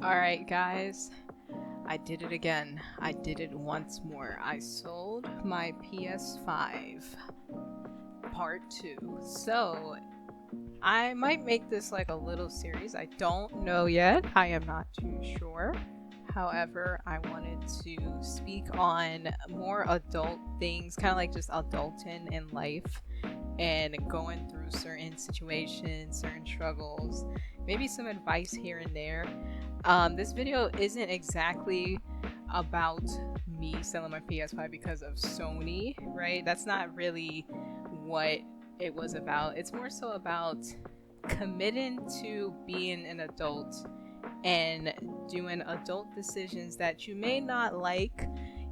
Alright, guys, I did it again. I did it once more. I sold my PS5 part 2. So, I might make this like a little series. I don't know yet. I am not too sure. However, I wanted to speak on more adult things, kind of like just adulting in life and going through certain situations, certain struggles, maybe some advice here and there. This video isn't exactly about me selling my PS5 because of Sony, right? That's not really what it was about. It's more so about committing to being an adult and doing adult decisions that you may not like.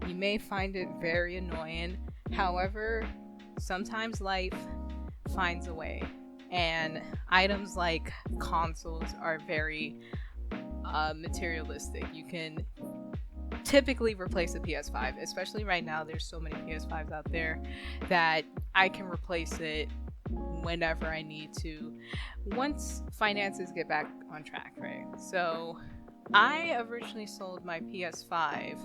You may find it very annoying. However, sometimes life finds a way. And items like consoles are very materialistic. You can typically replace a PS5, especially right now. There's so many PS5s out there that I can replace it whenever I need to once finances get back on track, right? So I originally sold my PS5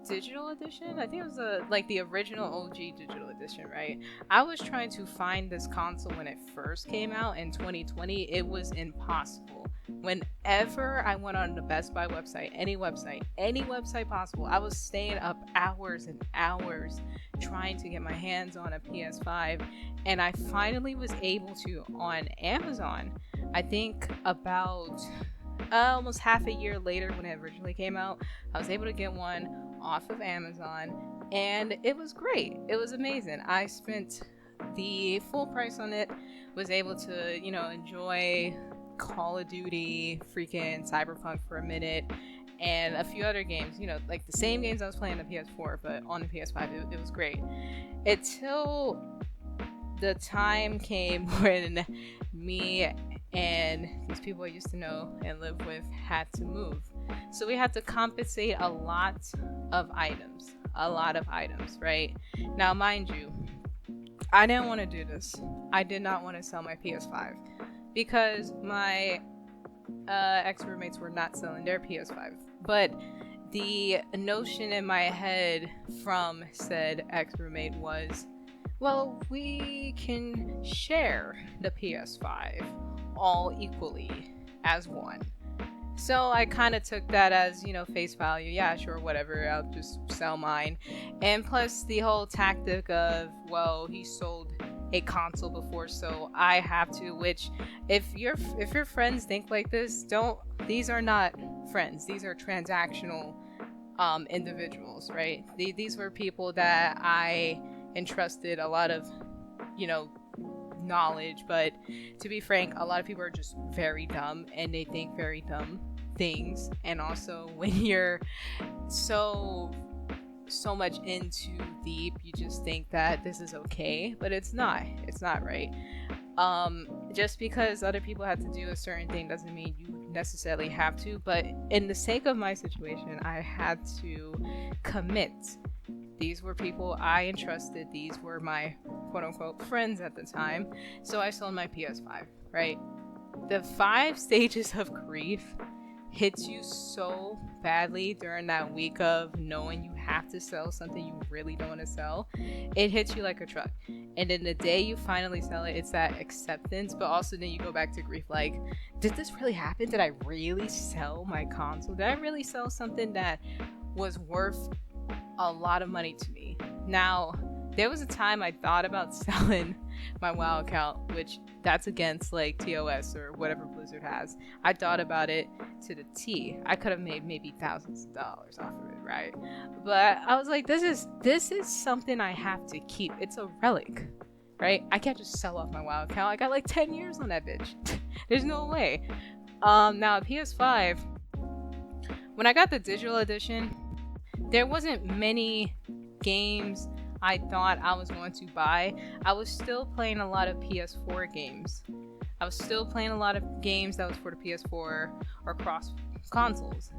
digital edition. I think it was the original OG digital edition, right? I was trying to find this console when it first came out in 2020. It was impossible. Whenever I went on the Best Buy website, any website possible, I was staying up hours and hours trying to get my hands on a PS5, and I finally was able to on Amazon. I think about almost half a year later when it originally came out, I was able to get one off of Amazon, and it was great. It was amazing. I spent the full price on it, was able to, enjoy Call of Duty, freaking Cyberpunk for a minute, and a few other games, like the same games I was playing on the PS4, but on the PS5, it was great. Until the time came when me and these people I used to know and live with had to move. So we had to compensate a lot of items, right? Now, mind you, I didn't want to do this. I did not want to sell my PS5 because my ex-roommates were not selling their PS5. But the notion in my head from said ex-roommate was, well, we can share the PS5 all equally as one. So I kind of took that as, face value. Yeah, sure, whatever. I'll just sell mine. And plus the whole tactic of, well, he sold a console before, so I have to. Which, if your friends think like this, don't. These are not friends. These are transactional individuals, right? These were people that I entrusted a lot of, knowledge. But to be frank, a lot of people are just very dumb and they think very dumb things. And also, when you're so much into deep, you just think that this is okay, but it's not. It's not, right? Just because other people have to do a certain thing doesn't mean you necessarily have to. But in the sake of my situation, I had to commit. These were people I entrusted. These were my quote-unquote friends at the time. So I sold my PS5, right? The 5 stages of grief hits you so badly during that week of knowing you have to sell something you really don't want to sell. It hits you like a truck. And then the day you finally sell it, it's that acceptance. But also then you go back to grief like, did this really happen? Did I really sell my console? Did I really sell something that was worth a lot of money to me? Now, there was a time I thought about selling my WoW account, which that's against like TOS or whatever Blizzard has. I thought about it to the T. I could have made maybe thousands of dollars off of it, right? But I was like, this is something I have to keep. It's a relic, right? I can't just sell off my WoW account. I got like 10 years on that bitch. There's no way. Now PS5, when I got the digital edition, there wasn't many games I thought I was going to buy. I was still playing a lot of PS4 games. I was still playing a lot of games that was for the PS4 or cross consoles.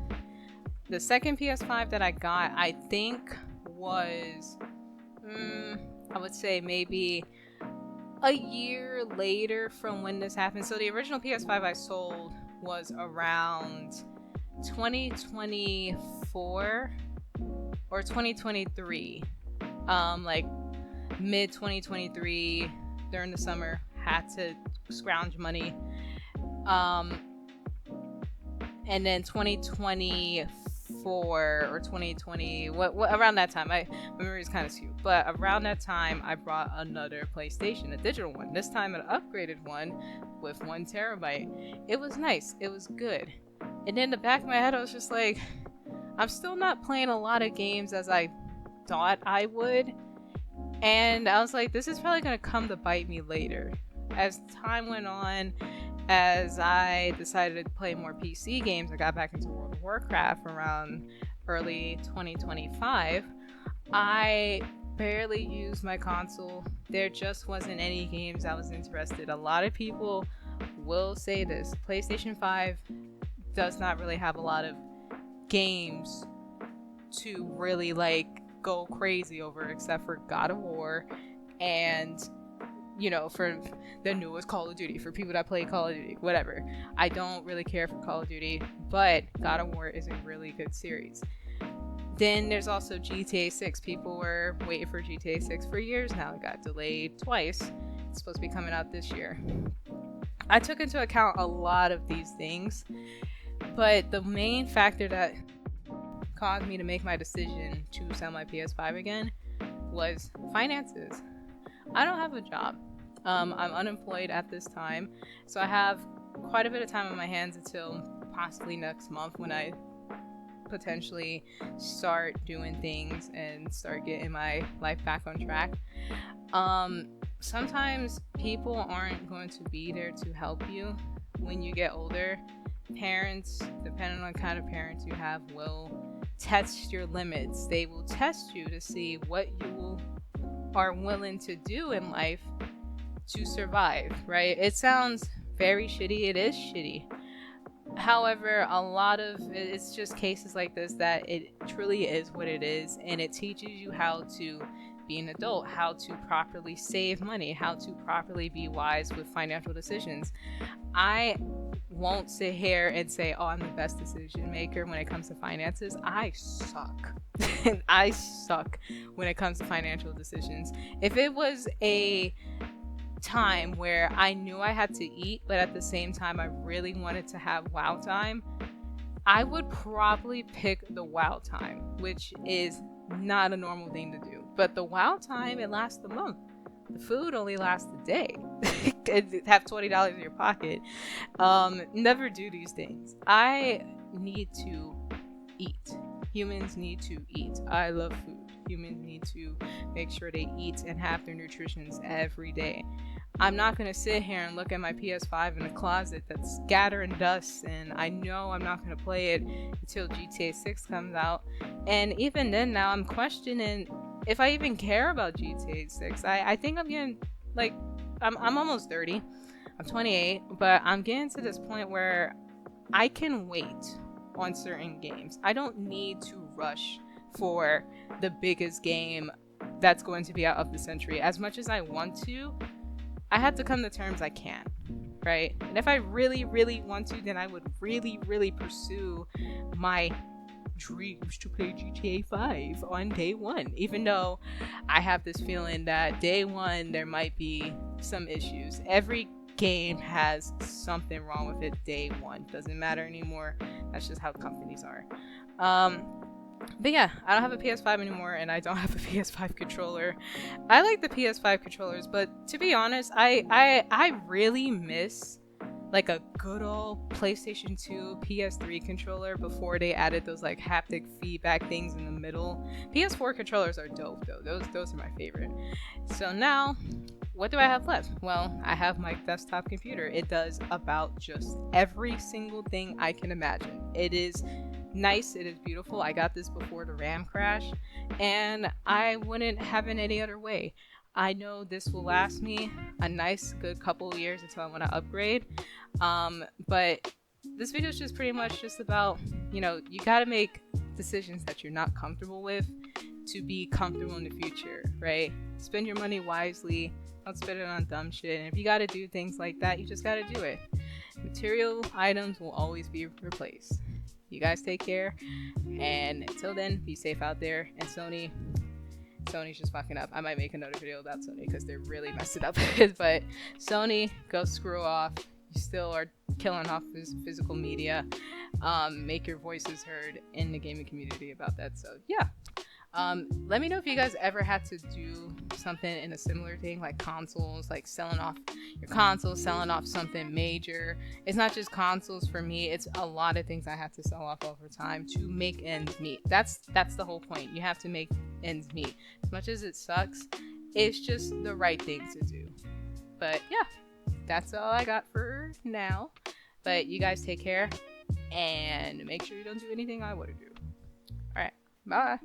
The second PS5 that I got, I think, was, I would say maybe a year later from when this happened. So the original PS5 I sold was around 2024 or 2023, like mid 2023 during the summer, had to scrounge money. And then 2024 or 2020, what around that time, my memory is kind of skewed, but around that time I brought another PlayStation, a digital one, this time an upgraded one with 1 terabyte. It was nice, it was good. And in the back of my head I was just like, I'm still not playing a lot of games as I thought I would, and I was like, this is probably gonna come to bite me later. As time went on, as I decided to play more PC games, I got back into World of Warcraft around early 2025. I barely used my console. There just wasn't any games I was interested. A lot of people will say this. PlayStation 5 does not really have a lot of games to really like go crazy over, except for God of War and, you know, for the newest Call of Duty, for people that play Call of Duty, whatever. I don't really care for Call of Duty, but God of War is a really good series. Then there's also GTA 6. People were waiting for GTA 6 for years now. It got delayed twice. It's supposed to be coming out this year. I took into account a lot of these things, but the main factor that caused me to make my decision to sell my PS5 again was finances. I don't have a job. I'm unemployed at this time, so I have quite a bit of time on my hands until possibly next month, when I potentially start doing things and start getting my life back on track. Sometimes people aren't going to be there to help you when you get older. Parents, depending on the kind of parents you have, will test your limits. They will test you to see what you are willing to do in life to survive, right? It sounds very shitty. It is shitty. However, a lot of it's just cases like this that it truly is what it is, and it teaches you how to be an adult, how to properly save money, how to properly be wise with financial decisions. I won't sit here and say, oh, I'm the best decision maker when it comes to finances. I suck. I suck when it comes to financial decisions. If it was a time where I knew I had to eat, but at the same time I really wanted to have WoW time, I would probably pick the WoW time, which is not a normal thing to do. But the WoW time, it lasts a month. The food only lasts a day. Have $20 in your pocket. Never do these things. I need to eat. Humans need to eat. I love food. Humans need to make sure they eat and have their nutritions every day. I'm not going to sit here and look at my PS5 in a closet that's scattering dust, and I know I'm not going to play it until GTA 6 comes out. And even then, now I'm questioning if I even care about GTA 6. I think I'm getting, like, I'm almost 30. I'm 28, but I'm getting to this point where I can wait on certain games. I don't need to rush for the biggest game that's going to be out of the century. As much as I want to, I have to come to terms I can't, right? And if I really, really want to, then I would really, really pursue my dreams to play GTA 5 on day one, even though I have this feeling that day one there might be some issues. Every game has something wrong with it day one. Doesn't matter anymore. That's just how companies are. But yeah, I don't have a PS5 anymore, and I don't have a PS5 controller. I like the PS5 controllers, but to be honest, I really miss like a good old PlayStation 2, PS3 controller before they added those like haptic feedback things in the middle. PS4 controllers are dope though. Those are my favorite. So now, what do I have left? Well, I have my desktop computer. It does about just every single thing I can imagine. It is nice, it is beautiful. I got this before the RAM crash, and I wouldn't have it any other way. I know this will last me a nice good couple of years until I want to upgrade. But this video is just pretty much just about, you know, you got to make decisions that you're not comfortable with to be comfortable in the future, right? Spend your money wisely. Don't spend it on dumb shit. And if you got to do things like that, you just got to do it. Material items will always be replaced. You guys take care, and until then, be safe out there. And Sony's just fucking up. I might make another video about Sony because they're really messing up. But Sony, go screw off. You still are killing off physical media. Make your voices heard in the gaming community about that. So yeah. Let me know if you guys ever had to do something in a similar thing, like consoles, like selling off your consoles, selling off something major. It's not just consoles for me, it's a lot of things I have to sell off over time to make ends meet. That's the whole point. You have to make ends meet. As much as it sucks, it's just the right thing to do. But yeah, that's all I got for now. But you guys take care and make sure you don't do anything I wouldn't do. Alright, bye.